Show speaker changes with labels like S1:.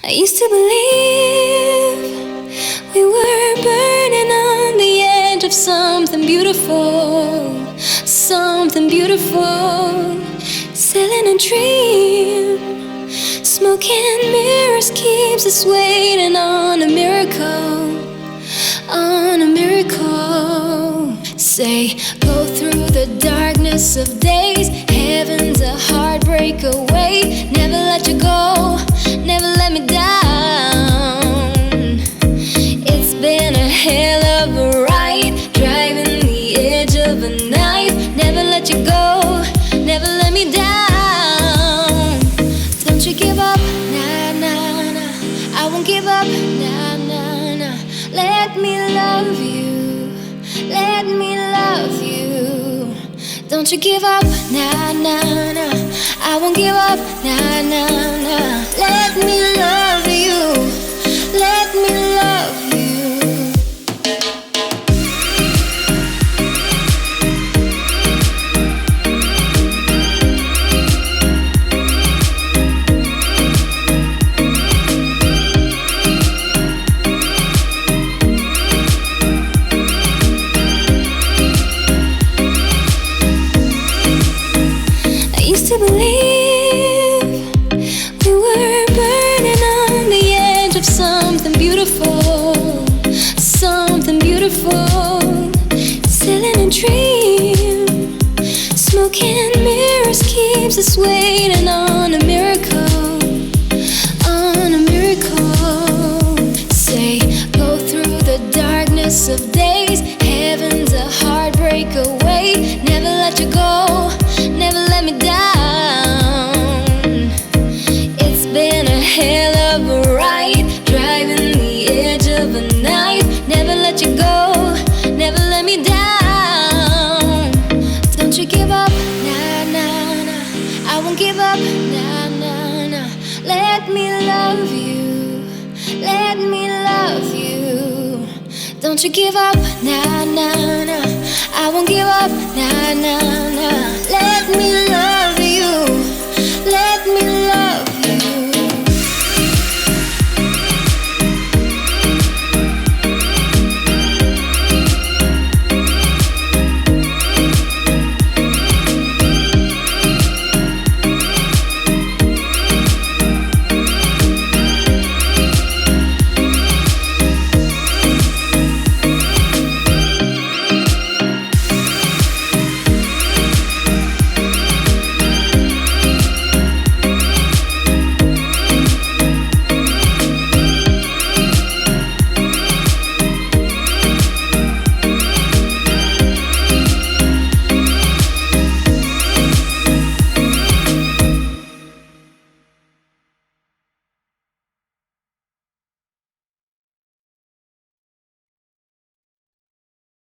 S1: I used to believe we were burning on the edge of something beautiful, something beautiful. Selling a dream, smoking mirrors keeps us waiting on a miracle, on a miracle. Say, go through the darkness of days, heaven's a heartbreak away. Never let you go, never let me down. It's been a hell of a ride, driving the edge of a knife. Never let you go, never let me down. Don't you give up, nah, nah, nah. I won't give up, nah, nah, nah. Let me love you, let me love you. Don't you give up, nah, nah, nah. I won't give up, nah, nah, nah. Let me love you, let me love you. To believe we were burning on the edge of something beautiful, something beautiful. Selling a dream, smoking mirrors keeps us waiting on a miracle, on a miracle. Say, go through the darkness of days, heaven's a heartbreak away. Never let you go, never let me down. It's been a hell of a ride, driving the edge of a knife. Never let you go, never let me down. Don't you give up, nah, nah, nah. I won't give up, nah, nah, nah. Let me love you, let me love you. Don't you give up, nah, nah, nah. I won't give up, nah, nah, nah. Let me love you, let